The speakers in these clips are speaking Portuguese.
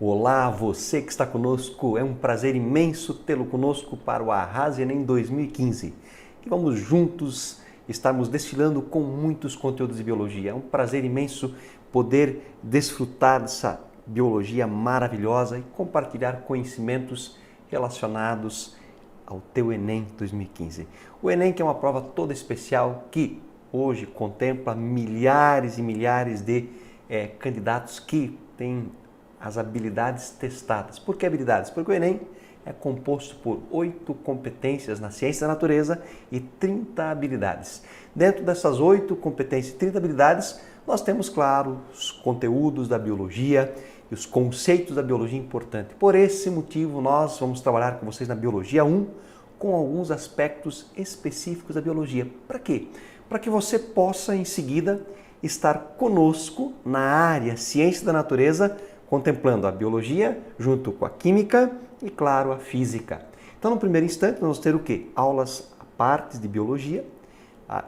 Olá, você que está conosco, é um prazer imenso tê-lo conosco para o Arrase Enem 2015. Que vamos juntos estarmos desfilando com muitos conteúdos de biologia. É um prazer imenso poder desfrutar dessa biologia maravilhosa e compartilhar conhecimentos relacionados ao teu Enem 2015. O Enem que é uma prova toda especial que hoje contempla milhares e milhares de candidatos que têm as habilidades testadas. Por que habilidades? Porque o Enem é composto por 8 competências na ciência da natureza e 30 habilidades. Dentro dessas 8 competências e 30 habilidades, nós temos, claro, os conteúdos da biologia e os conceitos da biologia importantes. Por esse motivo, nós vamos trabalhar com vocês na Biologia 1 com alguns aspectos específicos da biologia. Para quê? Para que você possa, em seguida, estar conosco na área Ciência da Natureza, contemplando a biologia junto com a química e, claro, a física. Então, no primeiro instante, nós vamos ter o quê? Aulas à parte de biologia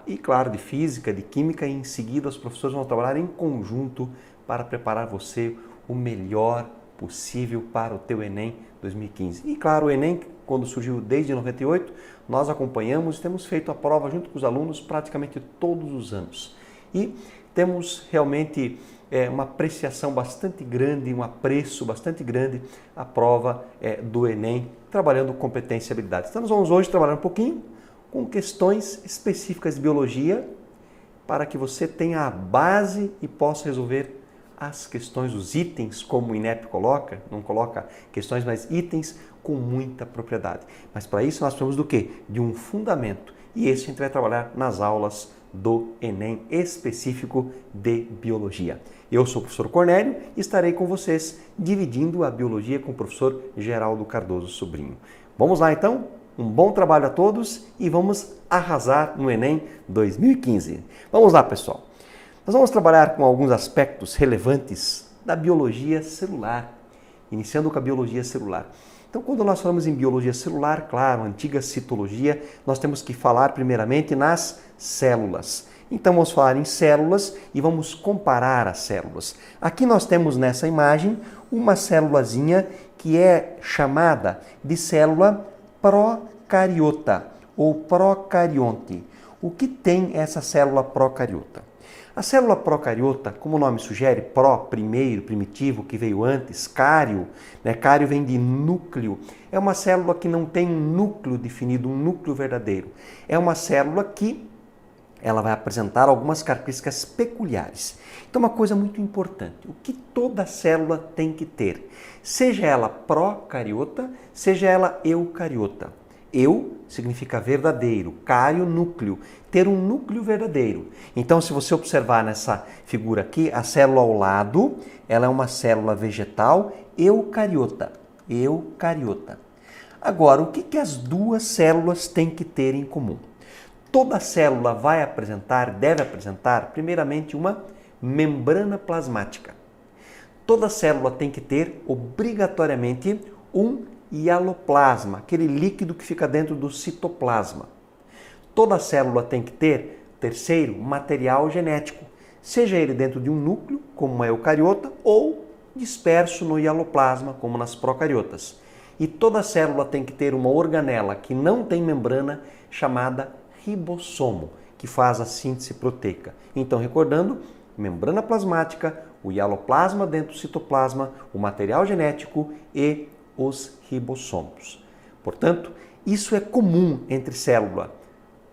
e, claro, de física, de química, e em seguida os professores vão trabalhar em conjunto para preparar você o melhor possível para o teu Enem 2015. E, claro, o Enem, quando surgiu desde 98, nós acompanhamos e temos feito a prova junto com os alunos praticamente todos os anos. E temos realmente uma apreciação bastante grande, um apreço bastante grande à prova do Enem, trabalhando competência e habilidades. Então, nós vamos hoje trabalhar um pouquinho com questões específicas de biologia para que você tenha a base e possa resolver as questões, os itens, como o INEP coloca, não coloca questões, mas itens com muita propriedade. Mas para isso nós precisamos do quê? De um fundamento. E esse a gente vai trabalhar nas aulas do Enem específico de biologia. Eu sou o professor Cornélio e estarei com vocês dividindo a biologia com o professor Geraldo Cardoso Sobrinho. Vamos lá então? Um bom trabalho a todos e vamos arrasar no Enem 2015. Vamos lá, pessoal. Nós vamos trabalhar com alguns aspectos relevantes da biologia celular, iniciando com a biologia celular. Então, quando nós falamos em biologia celular, claro, antiga citologia, nós temos que falar primeiramente nas células. Então, vamos falar em células e vamos comparar as células. Aqui nós temos nessa imagem uma célulazinha que é chamada de célula procariota ou procarionte. O que tem essa célula procariota? A célula procariota, como o nome sugere, pró, primeiro, primitivo, que veio antes, cário, cário vem de núcleo, é uma célula que não tem um núcleo definido, um núcleo verdadeiro. É uma célula que ela vai apresentar algumas características peculiares. Então, uma coisa muito importante, o que toda célula tem que ter, seja ela procariota, seja ela eucariota. Eu significa verdadeiro, cário, núcleo, ter um núcleo verdadeiro. Então, se você observar nessa figura aqui, a célula ao lado, ela é uma célula vegetal eucariota. Eucariota. Agora, o que as duas células têm que ter em comum? Toda célula vai apresentar, deve apresentar, primeiramente, uma membrana plasmática. Toda célula tem que ter, obrigatoriamente, um hialoplasma, aquele líquido que fica dentro do citoplasma. Toda célula tem que ter, terceiro, material genético, seja ele dentro de um núcleo, como uma eucariota, ou disperso no hialoplasma, como nas procariotas. E toda célula tem que ter uma organela que não tem membrana, chamada ribossomo, que faz a síntese proteica. Então, recordando, membrana plasmática, o hialoplasma dentro do citoplasma, o material genético e os ribossomos. Portanto, isso é comum entre célula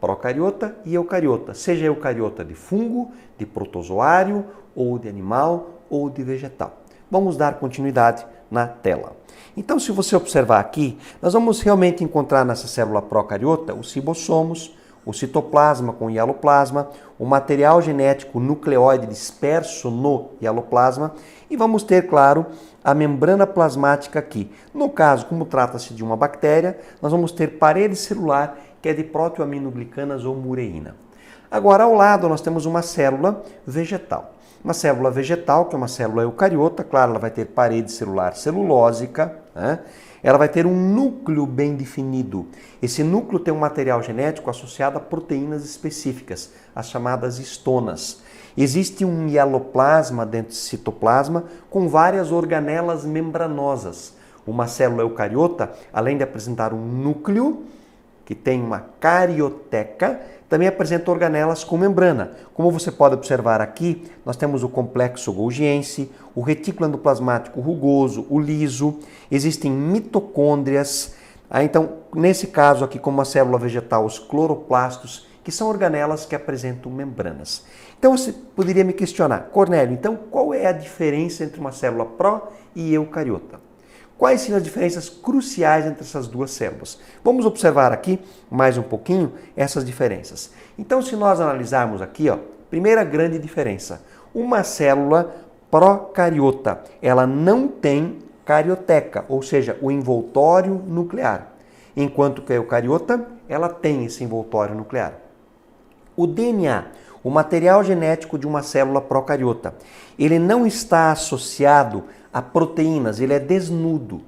procariota e eucariota, seja eucariota de fungo, de protozoário, ou de animal, ou de vegetal. Vamos dar continuidade na tela. Então, se você observar aqui, nós vamos realmente encontrar nessa célula procariota os ribossomos, o citoplasma com hialoplasma, o material genético nucleóide disperso no hialoplasma e vamos ter, claro, a membrana plasmática aqui. No caso, como trata-se de uma bactéria, nós vamos ter parede celular que é de proteoaminoglicanas ou mureína. Agora, ao lado, nós temos uma célula vegetal. Uma célula vegetal, que é uma célula eucariota, claro, ela vai ter parede celular celulósica, né? Ela vai ter um núcleo bem definido. Esse núcleo tem um material genético associado a proteínas específicas, as chamadas histonas. Existe um mieloplasma dentro desse citoplasma com várias organelas membranosas. Uma célula eucariota, além de apresentar um núcleo, que tem uma carioteca, também apresenta organelas com membrana. Como você pode observar aqui, nós temos o complexo golgiense, o retículo endoplasmático rugoso, o liso, existem mitocôndrias. Então, nesse caso aqui, como uma célula vegetal, os cloroplastos, que são organelas que apresentam membranas. Então, você poderia me questionar, Cornélio, então qual é a diferença entre uma célula pró e eucariota? Quais são as diferenças cruciais entre essas duas células? Vamos observar aqui mais um pouquinho essas diferenças. Então, se nós analisarmos aqui, primeira grande diferença, uma célula procariota, ela não tem carioteca, ou seja, o envoltório nuclear, enquanto que a eucariota, ela tem esse envoltório nuclear. O DNA, o material genético de uma célula procariota, ele não está associado a proteínas, ele é desnudo.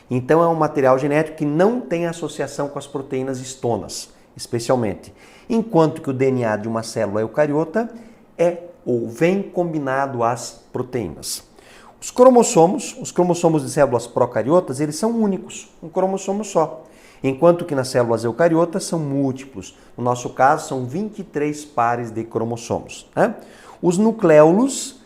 Então é um material genético que não tem associação com as proteínas histonas, especialmente. Enquanto que o DNA de uma célula eucariota é ou vem combinado às proteínas. Os cromossomos de células procariotas, eles são únicos, um cromossomo só. Enquanto que nas células eucariotas são múltiplos. No nosso caso, são 23 pares de cromossomos. Os nucléolos,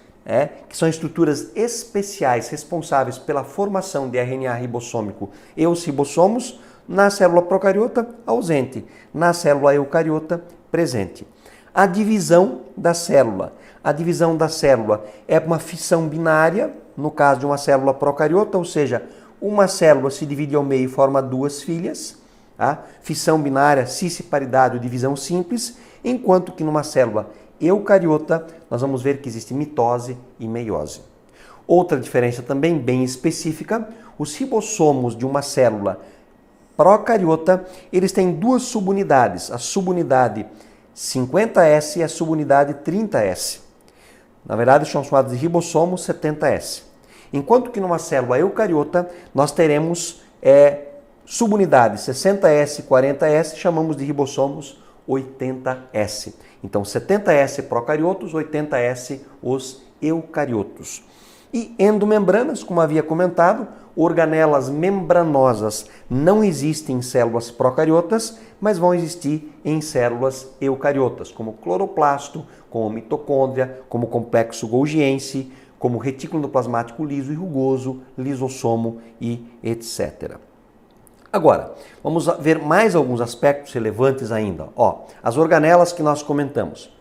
que são estruturas especiais responsáveis pela formação de RNA ribossômico e os ribossomos, na célula procariota, ausente. Na célula eucariota, presente. A divisão da célula. A divisão da célula é uma fissão binária, no caso de uma célula procariota, ou seja, uma célula se divide ao meio e forma duas filhas. Fissão binária, cisparidade ou divisão simples, enquanto que numa célula eucariota, nós vamos ver que existe mitose e meiose. Outra diferença também bem específica, os ribossomos de uma célula procariota, eles têm duas subunidades, a subunidade 50S e a subunidade 30S. Na verdade, são chamados de ribossomos 70S. Enquanto que numa célula eucariota, nós teremos subunidades 60S e 40S, chamamos de ribossomos 80S. Então, 70S procariotos, 80S os eucariotos. E endomembranas, como havia comentado, organelas membranosas não existem em células procariotas, mas vão existir em células eucariotas, como cloroplasto, como mitocôndria, como complexo golgiense, como retículo endoplasmático liso e rugoso, lisossomo e etc. Agora, vamos ver mais alguns aspectos relevantes ainda. As organelas que nós comentamos.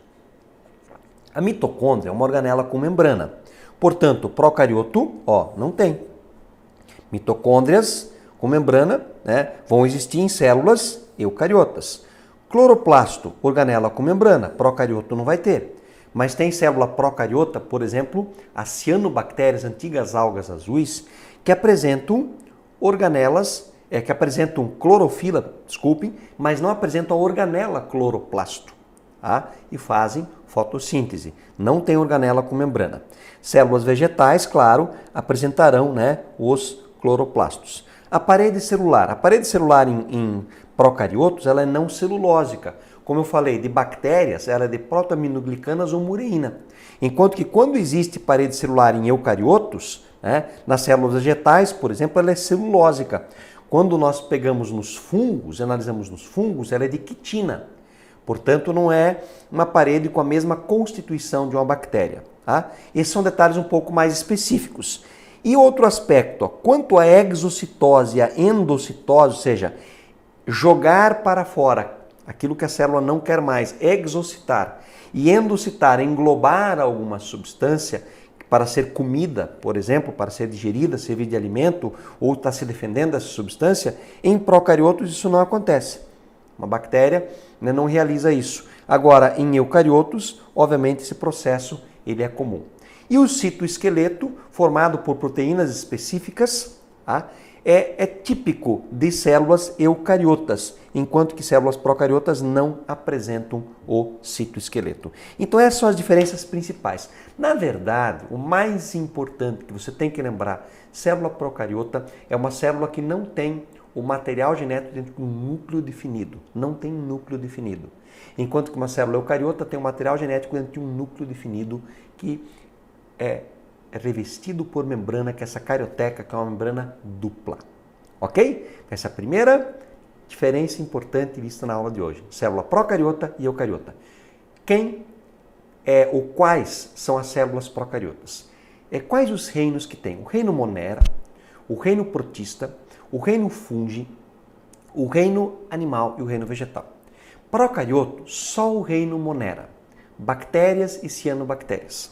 A mitocôndria é uma organela com membrana. Portanto, procarioto, não tem. Mitocôndrias com membrana, vão existir em células eucariotas. Cloroplasto, organela com membrana, procarioto não vai ter. Mas tem célula procariota, por exemplo, as cianobactérias, antigas algas azuis, que apresentam organelas, que apresentam clorofila, mas não apresentam a organela cloroplasto. E fazem fotossíntese. Não tem organela com membrana. Células vegetais, claro, apresentarão os cloroplastos. A parede celular em procariotos, ela é não celulósica. Como eu falei, de bactérias, ela é de protoaminoglicanas ou mureína. Enquanto que quando existe parede celular em eucariotos, nas células vegetais, por exemplo, ela é celulósica. Quando nós pegamos nos fungos, analisamos nos fungos, ela é de quitina. Portanto, não é uma parede com a mesma constituição de uma bactéria. Esses são detalhes um pouco mais específicos. E outro aspecto, quanto à exocitose e à endocitose, ou seja, jogar para fora aquilo que a célula não quer mais, exocitar, e endocitar, englobar alguma substância para ser comida, por exemplo, para ser digerida, servir de alimento, ou está se defendendo dessa substância, em procariotos isso não acontece. Uma bactéria não realiza isso. Agora, em eucariotos, obviamente, esse processo ele é comum. E o citoesqueleto, formado por proteínas específicas, é típico de células eucariotas, enquanto que células procariotas não apresentam o citoesqueleto. Então essas são as diferenças principais. Na verdade, o mais importante que você tem que lembrar, célula procariota é uma célula que não tem o material genético dentro de um núcleo definido. Não tem núcleo definido. Enquanto que uma célula eucariota tem um material genético dentro de um núcleo definido que é revestido por membrana, que é essa carioteca, que é uma membrana dupla. Ok? Essa é a primeira diferença importante vista na aula de hoje. Célula procariota e eucariota. Quais são as células procariotas? Quais os reinos que tem? O reino monera, o reino protista, o reino fungi, o reino animal e o reino vegetal. Procarioto, só o reino monera, bactérias e cianobactérias.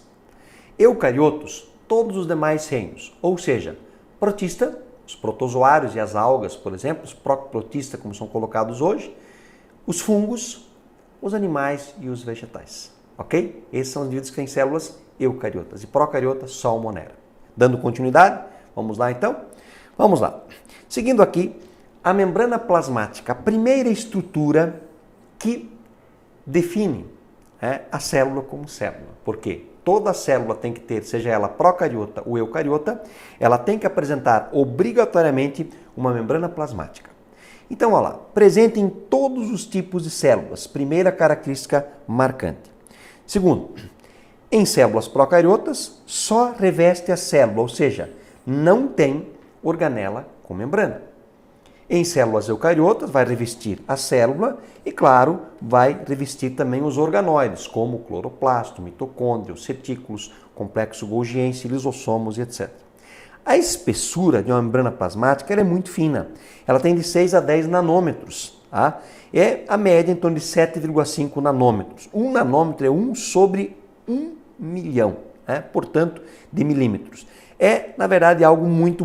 Eucariotos, todos os demais reinos, ou seja, protista, os protozoários e as algas, por exemplo, os protoprotistas, como são colocados hoje, os fungos, os animais e os vegetais. Ok? Esses são os indivíduos que têm células eucariotas e procariotas só o monera. Dando continuidade, vamos lá então? Vamos lá. Seguindo aqui, a membrana plasmática, a primeira estrutura que define a célula como célula. Por quê? Toda célula tem que ter, seja ela procariota ou eucariota, ela tem que apresentar obrigatoriamente uma membrana plasmática. Então, olha lá, presente em todos os tipos de células, primeira característica marcante. Segundo, em células procariotas, só reveste a célula, ou seja, não tem organela com membrana. Em células eucariotas, vai revestir a célula e, claro, vai revestir também os organóides, como o cloroplasto, mitocôndria, os retículos, complexo golgiense, lisossomos e etc. A espessura de uma membrana plasmática é muito fina. Ela tem de 6 a 10 nanômetros. Tá? É a média em torno de 7,5 nanômetros. 1 nanômetro é 1 sobre 1 milhão, portanto, de milímetros. É, na verdade, algo muito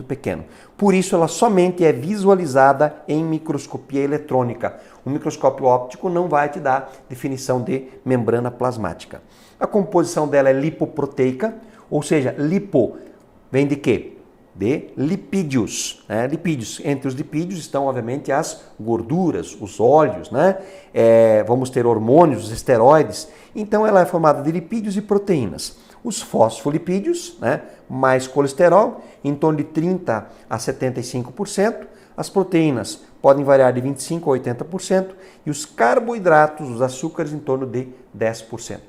pequeno. Por isso, ela somente é visualizada em microscopia eletrônica. O microscópio óptico não vai te dar definição de membrana plasmática. A composição dela é lipoproteica, ou seja, lipo vem de quê? De lipídios. Lipídios. Entre os lipídios estão, obviamente, as gorduras, os óleos, vamos ter hormônios, os esteroides. Então, ela é formada de lipídios e proteínas. Os fosfolipídios, mais colesterol, em torno de 30% a 75%. As proteínas podem variar de 25% a 80%. E os carboidratos, os açúcares, em torno de 10%.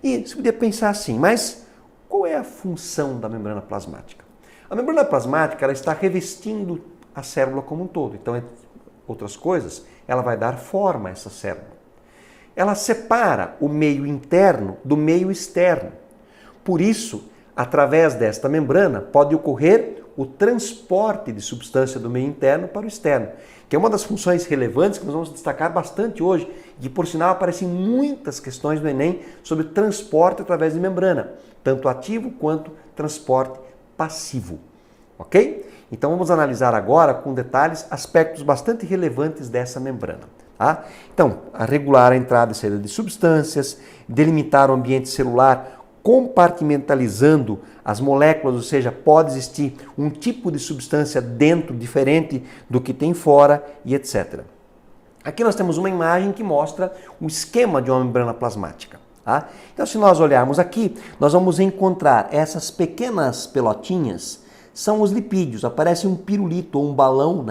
E você podia pensar assim, mas qual é a função da membrana plasmática? A membrana plasmática ela está revestindo a célula como um todo. Então, entre outras coisas, ela vai dar forma a essa célula. Ela separa o meio interno do meio externo. Por isso, através desta membrana, pode ocorrer o transporte de substância do meio interno para o externo, que é uma das funções relevantes que nós vamos destacar bastante hoje, e por sinal aparecem muitas questões no Enem sobre transporte através de membrana, tanto ativo quanto transporte passivo. Ok? Então vamos analisar agora com detalhes aspectos bastante relevantes dessa membrana. Tá? Então, a regular a entrada e saída de substâncias, delimitar o ambiente celular compartimentalizando as moléculas, ou seja, pode existir um tipo de substância dentro diferente do que tem fora e etc. Aqui nós temos uma imagem que mostra o esquema de uma membrana plasmática. Tá? Então, se nós olharmos aqui, nós vamos encontrar essas pequenas pelotinhas, são os lipídios. Aparece um pirulito ou um balão,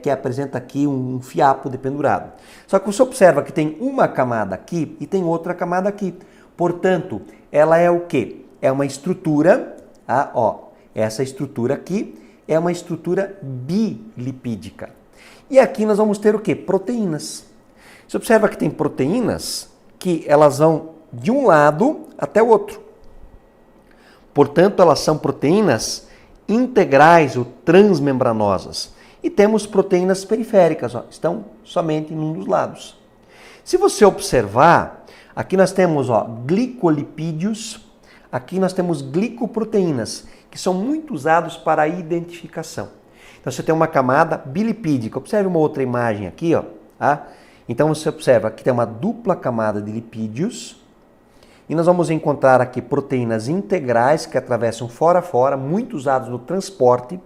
que apresenta aqui um fiapo dependurado. Só que você observa que tem uma camada aqui e tem outra camada aqui. Portanto, ela é o quê? É uma estrutura, essa estrutura aqui é uma estrutura bilipídica. E aqui nós vamos ter o quê? Proteínas. Você observa que tem proteínas que elas vão de um lado até o outro. Portanto, elas são proteínas integrais ou transmembranosas. E temos proteínas periféricas, estão somente em um dos lados. Se você observar, aqui nós temos glicolipídios, aqui nós temos glicoproteínas, que são muito usados para a identificação. Então você tem uma camada bilipídica. Observe uma outra imagem aqui, Então você observa que tem uma dupla camada de lipídios e nós vamos encontrar aqui proteínas integrais que atravessam fora a fora, muito usados no transporte,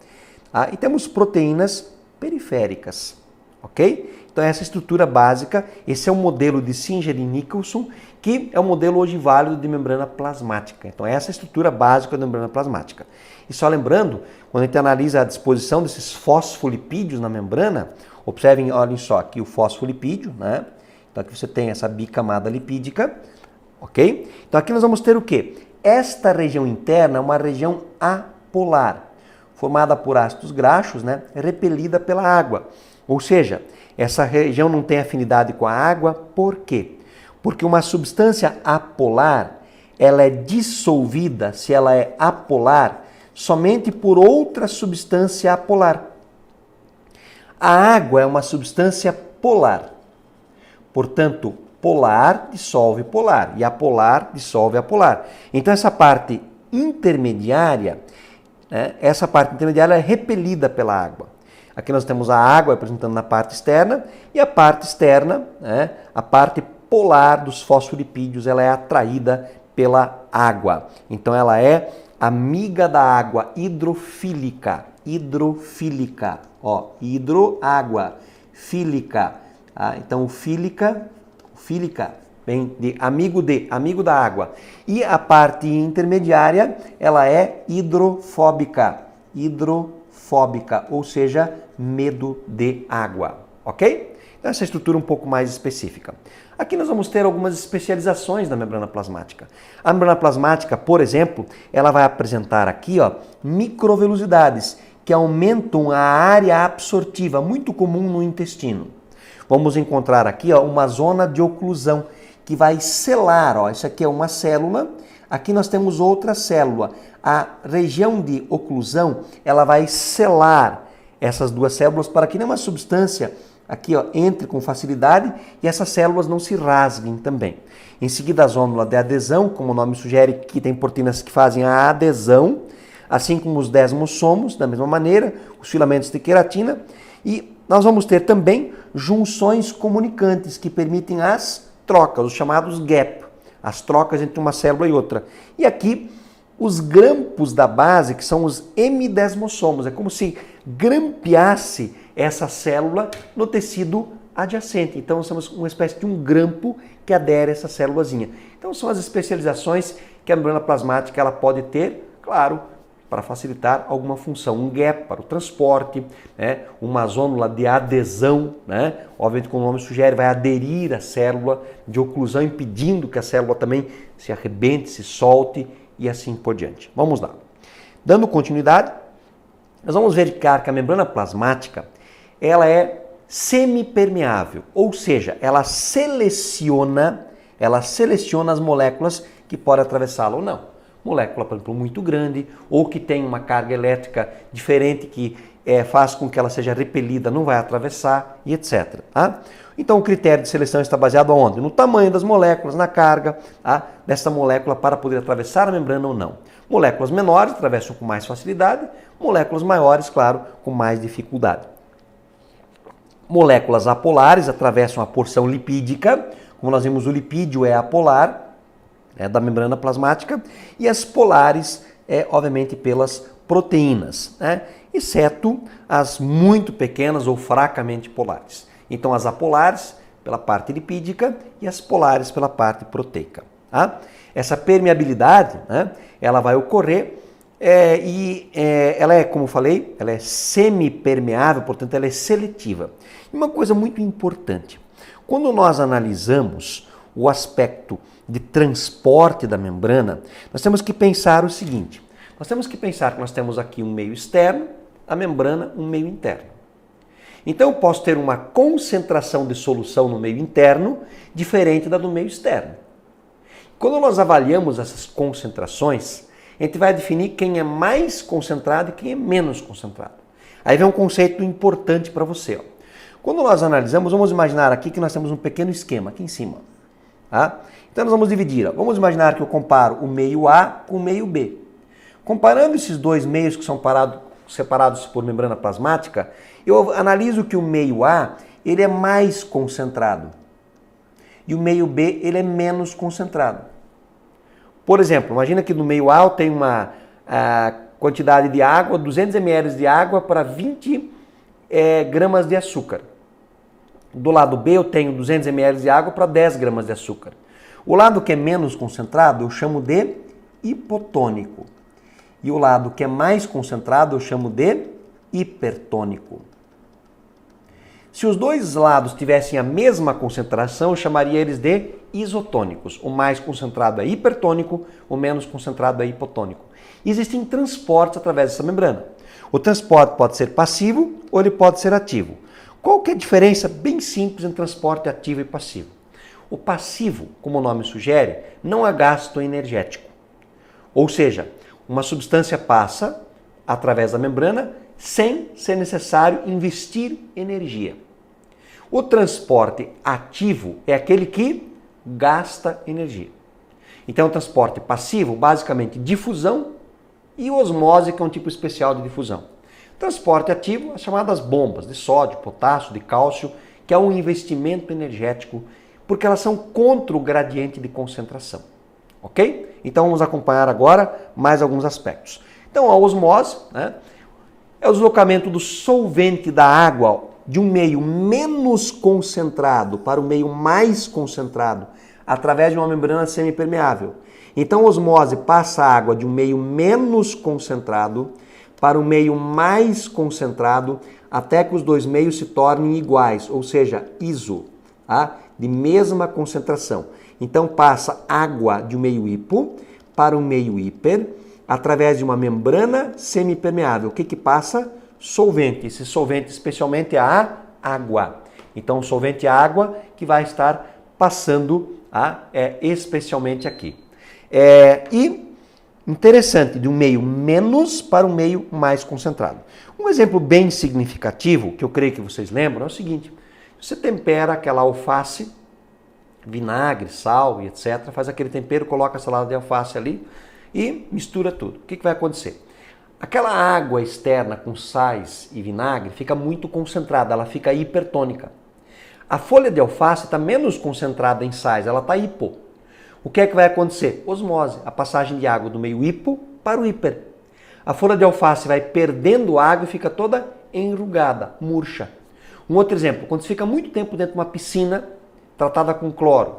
e temos proteínas periféricas, ok? Então essa estrutura básica, esse é o modelo de Singer e Nicholson, que é o modelo hoje válido de membrana plasmática. Então essa é a estrutura básica da membrana plasmática. E só lembrando, quando a gente analisa a disposição desses fosfolipídios na membrana, observem, olhem só, aqui o fosfolipídio, né? Então aqui você tem essa bicamada lipídica, ok? Então aqui nós vamos ter o quê? Esta região interna é uma região apolar, formada por ácidos graxos, né? Repelida pela água. Ou seja, essa região não tem afinidade com a água, por quê? Porque uma substância apolar, ela é dissolvida, se ela é apolar, somente por outra substância apolar. A água é uma substância polar. Portanto, polar dissolve polar e apolar dissolve apolar. Então essa parte intermediária, né, é repelida pela água. Aqui nós temos a água representando na parte externa e a parte externa, né, a parte polar dos fosfolipídios, ela é atraída pela água. Então ela é amiga da água, hidrofílica. Hidrofílica, ó, hidroágua, fílica. Ah, então o fílica vem de amigo da água. E a parte intermediária, ela é hidrofóbica, ou seja, medo de água, ok? Então essa estrutura um pouco mais específica. Aqui nós vamos ter algumas especializações da membrana plasmática. A membrana plasmática, por exemplo, ela vai apresentar aqui, ó, microvelosidades que aumentam a área absortiva, muito comum no intestino. Vamos encontrar aqui, ó, uma zona de oclusão que vai selar, ó, isso aqui é uma célula, aqui nós temos outra célula. A região de oclusão, ela vai selar essas duas células para que nenhuma substância aqui, ó, entre com facilidade e essas células não se rasguem também. Em seguida, a zônula de adesão, como o nome sugere, que tem proteínas que fazem a adesão, assim como os desmossomos, da mesma maneira, os filamentos de queratina. E nós vamos ter também junções comunicantes que permitem as trocas, os chamados gap, as trocas entre uma célula e outra. E aqui, os grampos da base, que são os hemidesmossomos, é como se grampeasse essa célula no tecido adjacente. Então, nós temos uma espécie de um grampo que adere a essa célulazinha. Então, são as especializações que a membrana plasmática ela pode ter, claro, para facilitar alguma função. Um gap para o transporte, né? Uma zônula de adesão, né? Obviamente, como o nome sugere, vai aderir à célula de oclusão, impedindo que a célula também se arrebente, se solte e assim por diante. Vamos lá. Dando continuidade, nós vamos verificar que a membrana plasmática ela é semipermeável, ou seja, ela seleciona as moléculas que podem atravessá-la ou não. Molécula, por exemplo, muito grande, ou que tem uma carga elétrica diferente que faz com que ela seja repelida, não vai atravessar e etc. Tá? Então o critério de seleção está baseado aonde? No tamanho das moléculas, na carga dessa molécula para poder atravessar a membrana ou não. Moléculas menores atravessam com mais facilidade, moléculas maiores, claro, com mais dificuldade. Moléculas apolares atravessam a porção lipídica, como nós vimos, o lipídio é apolar, da membrana plasmática, e as polares obviamente pelas proteínas, né? Exceto as muito pequenas ou fracamente polares. Então as apolares pela parte lipídica e as polares pela parte proteica. Tá? Essa permeabilidade, né, ela vai ocorrer ela é, como eu falei, ela é semipermeável, portanto ela é seletiva. E uma coisa muito importante, quando nós analisamos o aspecto de transporte da membrana, nós temos que pensar o seguinte, nós temos que pensar que nós temos aqui um meio externo, a membrana um meio interno. Então eu posso ter uma concentração de solução no meio interno diferente da do meio externo. Quando nós avaliamos essas concentrações, a gente vai definir quem é mais concentrado e quem é menos concentrado. Aí vem um conceito importante para você. Ó. Quando nós analisamos, vamos imaginar aqui que nós temos um pequeno esquema aqui em cima. Tá? Então nós vamos dividir. Ó. Vamos imaginar que eu comparo o meio A com o meio B. Comparando esses dois meios que são separados por membrana plasmática, eu analiso que o meio A ele é mais concentrado e o meio B ele é menos concentrado. Por exemplo, imagina que no meio A eu tenho uma quantidade de água, 200 ml de água para 20 gramas de açúcar. Do lado B eu tenho 200 ml de água para 10 gramas de açúcar. O lado que é menos concentrado eu chamo de hipotônico. E o lado que é mais concentrado eu chamo de hipertônico. Se os dois lados tivessem a mesma concentração, eu chamaria eles de isotônicos. O mais concentrado é hipertônico, o menos concentrado é hipotônico. Existem transportes através dessa membrana. O transporte pode ser passivo ou ele pode ser ativo. Qual que é a diferença bem simples entre transporte ativo e passivo? O passivo, como o nome sugere, não há gasto energético. Ou seja, uma substância passa através da membrana sem ser necessário investir energia. O transporte ativo é aquele que gasta energia. Então, o transporte passivo, basicamente difusão e osmose, que é um tipo especial de difusão. Transporte ativo, as chamadas bombas de sódio, potássio, de cálcio, que é um investimento energético, porque elas são contra o gradiente de concentração. Ok? Então, vamos acompanhar agora mais alguns aspectos. Então, a osmose, né, é o deslocamento do solvente da água de um meio menos concentrado para o meio mais concentrado através de uma membrana semipermeável. Então, a osmose passa a água de um meio menos concentrado para o meio mais concentrado até que os dois meios se tornem iguais, ou seja, iso, tá? De mesma concentração. Então, passa água de um meio hipo para um meio hiper através de uma membrana semipermeável. O que passa? Solvente. Esse solvente especialmente é a água. Então, o solvente é água que vai estar passando especialmente aqui. E interessante, de um meio menos para um meio mais concentrado. Um exemplo bem significativo, que eu creio que vocês lembram, é o seguinte. Você tempera aquela alface, vinagre, sal e etc. Faz aquele tempero, coloca a salada de alface ali e mistura tudo. O que vai acontecer? Aquela água externa com sais e vinagre fica muito concentrada, ela fica hipertônica. A folha de alface está menos concentrada em sais, ela está hipo. O que é que vai acontecer? Osmose, a passagem de água do meio hipo para o hiper. A folha de alface vai perdendo água e fica toda enrugada, murcha. Um outro exemplo, quando você fica muito tempo dentro de uma piscina tratada com cloro.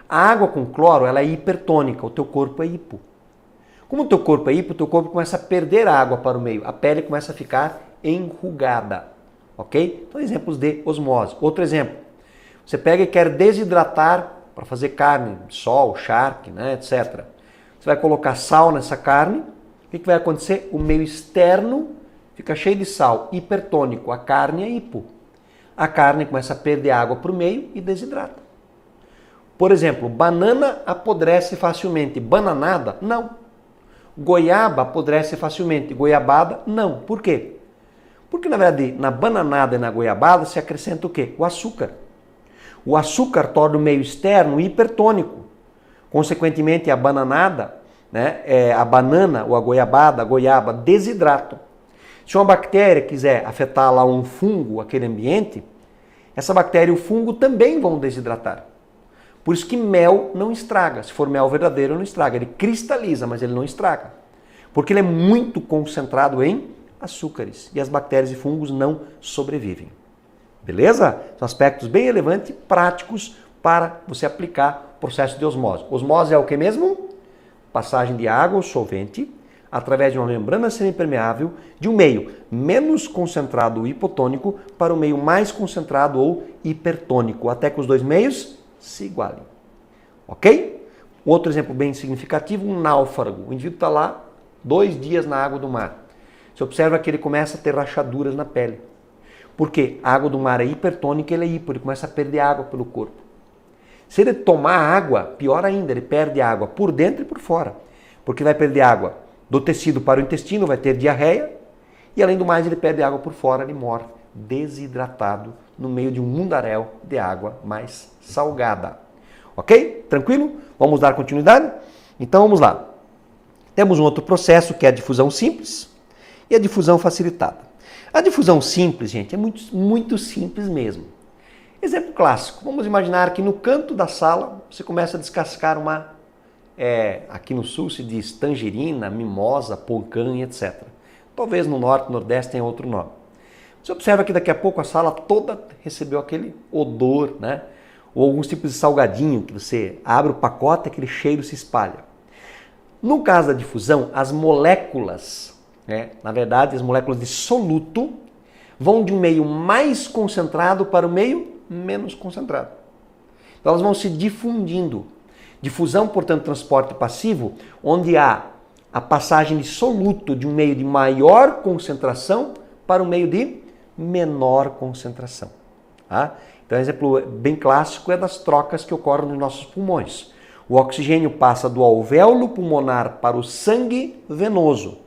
A água com cloro ela é hipertônica, o teu corpo é hipo. Como o teu corpo é hipo, o teu corpo começa a perder água para o meio, a pele começa a ficar enrugada. Ok? Então, exemplos de osmose. Outro exemplo, você pega e quer desidratar para fazer carne, sol, charque, né, etc. Você vai colocar sal nessa carne, o que vai acontecer? O meio externo fica cheio de sal, hipertônico, a carne é hipo. A carne começa a perder água para o meio e desidrata. Por exemplo, banana apodrece facilmente, bananada, não. Goiaba apodrece facilmente, goiabada, não. Por quê? Porque, na verdade, na bananada e na goiabada se acrescenta o quê? O açúcar. O açúcar torna o meio externo hipertônico. Consequentemente, a bananada, né, a banana ou a goiaba desidratam. Se uma bactéria quiser afetar lá um fungo, aquele ambiente, essa bactéria e o fungo também vão desidratar. Por isso que mel não estraga. Se for mel verdadeiro, não estraga. Ele cristaliza, mas ele não estraga. Porque ele é muito concentrado em açúcares. E as bactérias e fungos não sobrevivem. Beleza? São aspectos bem relevantes e práticos para você aplicar o processo de osmose. Osmose é o que mesmo? Passagem de água ou solvente através de uma membrana semipermeável de um meio menos concentrado ou hipotônico para o meio mais concentrado ou hipertônico, até que os dois meios se igualem. Ok? Outro exemplo bem significativo, um náufrago. O indivíduo está lá 2 dias na água do mar. Você observa que ele começa a ter rachaduras na pele. Por quê? A água do mar é hipertônica, ele é hipo, ele começa a perder água pelo corpo. Se ele tomar água, pior ainda, ele perde água por dentro e por fora. Porque vai perder água do tecido para o intestino, vai ter diarreia, e além do mais ele perde água por fora, ele morre desidratado no meio de um mundaréu de água mais salgada. Ok? Tranquilo? Vamos dar continuidade? Então vamos lá. Temos um outro processo que é a difusão simples e a difusão facilitada. A difusão simples, gente, é muito simples mesmo. Exemplo clássico. Vamos imaginar que no canto da sala você começa a descascar uma... aqui no sul se diz tangerina, mimosa, poncã, etc. Talvez no norte, no nordeste tenha outro nome. Você observa que daqui a pouco a sala toda recebeu aquele odor, né? Ou alguns tipos de salgadinho que você abre o pacote e aquele cheiro se espalha. No caso da difusão, as moléculas, né? Na verdade, as moléculas de soluto vão de um meio mais concentrado para o meio menos concentrado. Então elas vão se difundindo. Difusão, portanto, transporte passivo, onde há a passagem de soluto de um meio de maior concentração para um meio de menor concentração. Tá? Então, um exemplo bem clássico é das trocas que ocorrem nos nossos pulmões. O oxigênio passa do alvéolo pulmonar para o sangue venoso.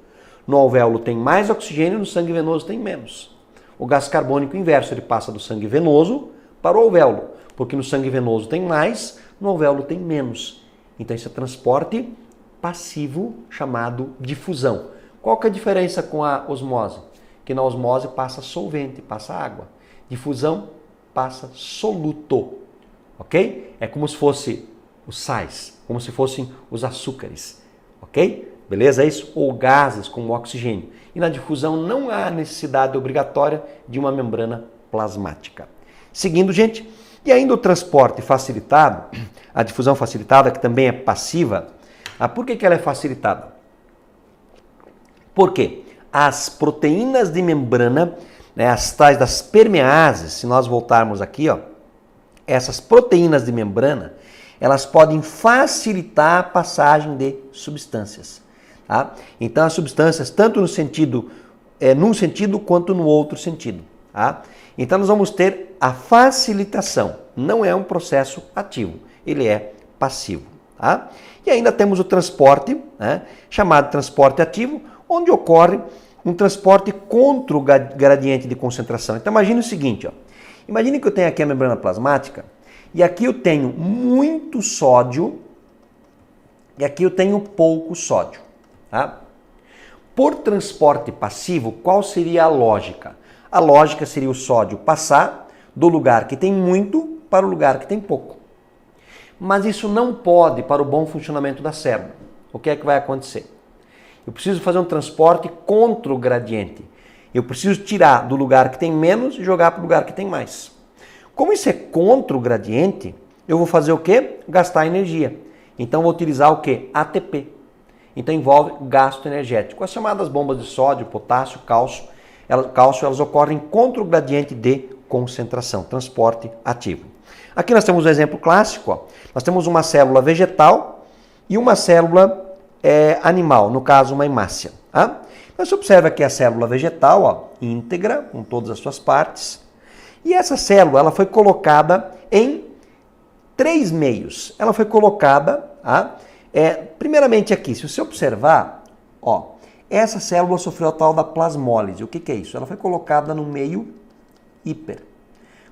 No alvéolo tem mais oxigênio, no sangue venoso tem menos. O gás carbônico inverso, ele passa do sangue venoso para o alvéolo, porque no sangue venoso tem mais, no alvéolo tem menos. Então, esse é transporte passivo chamado difusão. Qual que é a diferença com a osmose? Que na osmose passa solvente, passa água. Difusão passa soluto, ok? É como se fosse os sais, como se fossem os açúcares, ok? Beleza? É isso? Ou gases como o oxigênio. E na difusão não há necessidade obrigatória de uma membrana plasmática. Seguindo, gente, e ainda o transporte facilitado, a difusão facilitada, que também é passiva. Por que ela é facilitada? Por quê? As proteínas de membrana, né, as tais das permeases, se nós voltarmos aqui, ó, essas proteínas de membrana, elas podem facilitar a passagem de substâncias. Tá? Então, as substâncias, tanto no sentido, num sentido quanto no outro sentido. Tá? Então, nós vamos ter a facilitação. Não é um processo ativo, ele é passivo. Tá? E ainda temos o transporte, né, chamado transporte ativo, onde ocorre um transporte contra o gradiente de concentração. Então, imagine o seguinte, ó. Imagine que eu tenho aqui a membrana plasmática e aqui eu tenho muito sódio e aqui eu tenho pouco sódio. Tá? Por transporte passivo, qual seria a lógica? A lógica seria o sódio passar do lugar que tem muito para o lugar que tem pouco. Mas isso não pode para o bom funcionamento da célula. O que é que vai acontecer? Eu preciso fazer um transporte contra o gradiente. Eu preciso tirar do lugar que tem menos e jogar para o lugar que tem mais. Como isso é contra o gradiente, eu vou fazer o quê? Gastar energia. Então, vou utilizar o quê? ATP. Então, envolve gasto energético. As chamadas bombas de sódio, potássio, cálcio, elas ocorrem contra o gradiente de concentração, transporte ativo. Aqui nós temos um exemplo clássico. Ó. Nós temos uma célula vegetal e uma célula animal, no caso uma hemácia. Tá? Então, você observa aqui a célula vegetal, ó, íntegra, com todas as suas partes. E essa célula ela foi colocada em 3 meios. Ela foi colocada, tá? Primeiramente aqui, se você observar, ó, essa célula sofreu a tal da plasmólise. O que é isso? Ela foi colocada no meio hiper.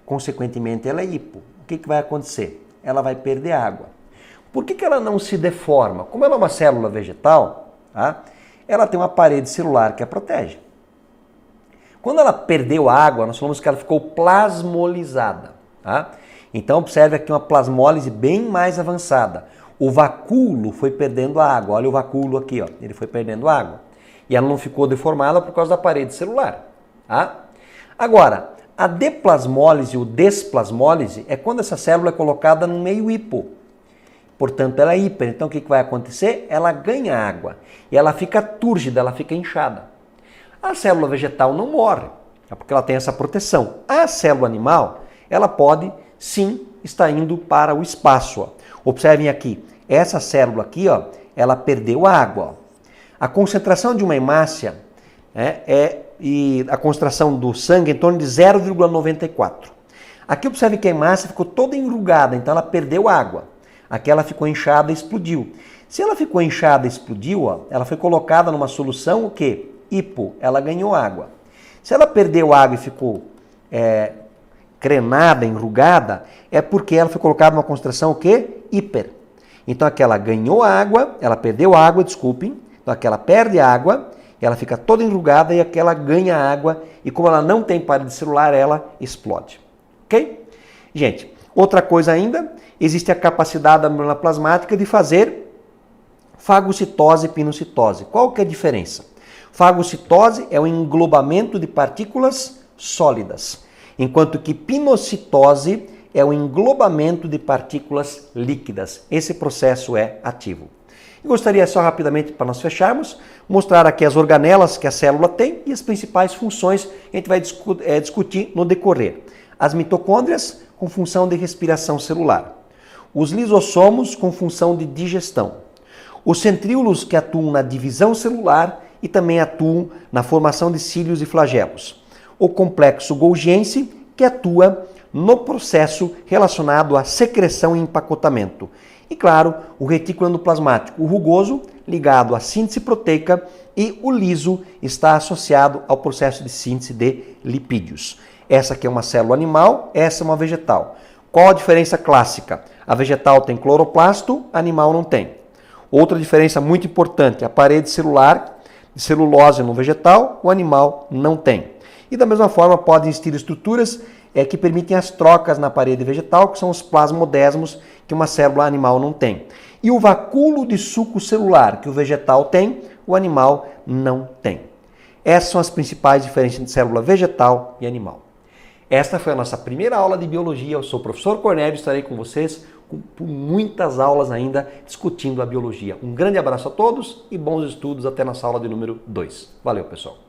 Consequentemente, ela é hipo. O que vai acontecer? Ela vai perder água. Por que ela não se deforma? Como ela é uma célula vegetal, tá? Ela tem uma parede celular que a protege. Quando ela perdeu água, nós falamos que ela ficou plasmolizada. Tá? Então, observe aqui uma plasmólise bem mais avançada. O vacúolo foi perdendo água. Olha o vacúolo aqui, ó. Ele foi perdendo água. E ela não ficou deformada por causa da parede celular. Tá? Agora, a deplasmólise ou desplasmólise é quando essa célula é colocada no meio hipo. Portanto, ela é hiper. Então, o que vai acontecer? Ela ganha água. E ela fica túrgida, ela fica inchada. A célula vegetal não morre, porque ela tem essa proteção. A célula animal, ela pode, sim, estar indo para o espaço. Ó. Observem aqui, essa célula aqui, ó, ela perdeu água. Ó. A concentração de uma hemácia e a concentração do sangue é em torno de 0,94. Aqui observe que a hemácia ficou toda enrugada, então ela perdeu água. Aqui ela ficou inchada e explodiu. Se ela ficou inchada e explodiu, ó, ela foi colocada numa solução, o quê? Hipo, ela ganhou água. Se ela perdeu água e ficou crenada, enrugada, é porque ela foi colocada numa concentração, o quê? Hiper. Então aqui ela ganhou água, ela perdeu água, desculpem. Então aqui ela perde água, ela fica toda enrugada e aqui ela ganha água. E como ela não tem parede celular, ela explode. Ok? Gente, outra coisa ainda, existe a capacidade da membrana plasmática de fazer fagocitose e pinocitose. Qual que é a diferença? Fagocitose é o englobamento de partículas sólidas, enquanto que pinocitose é o englobamento de partículas líquidas. Esse processo é ativo. Eu gostaria só rapidamente, para nós fecharmos, mostrar aqui as organelas que a célula tem e as principais funções que a gente vai discutir no decorrer. As mitocôndrias com função de respiração celular. Os lisossomos com função de digestão. Os centríolos que atuam na divisão celular e também atuam na formação de cílios e flagelos. O complexo golgiense que atua no processo relacionado à secreção e empacotamento. E claro, o retículo endoplasmático, o rugoso, ligado à síntese proteica, e o liso está associado ao processo de síntese de lipídios. Essa aqui é uma célula animal, essa é uma vegetal. Qual a diferença clássica? A vegetal tem cloroplasto, a animal não tem. Outra diferença muito importante, a parede celular de celulose no vegetal, o animal não tem. E da mesma forma podem existir estruturas que permitem as trocas na parede vegetal, que são os plasmodesmos, que uma célula animal não tem. E o vacúolo de suco celular, que o vegetal tem, o animal não tem. Essas são as principais diferenças entre célula vegetal e animal. Esta foi a nossa primeira aula de biologia. Eu sou o professor Cornélio, estarei com vocês por muitas aulas ainda discutindo a biologia. Um grande abraço a todos e bons estudos até nossa aula de número 2. Valeu, pessoal!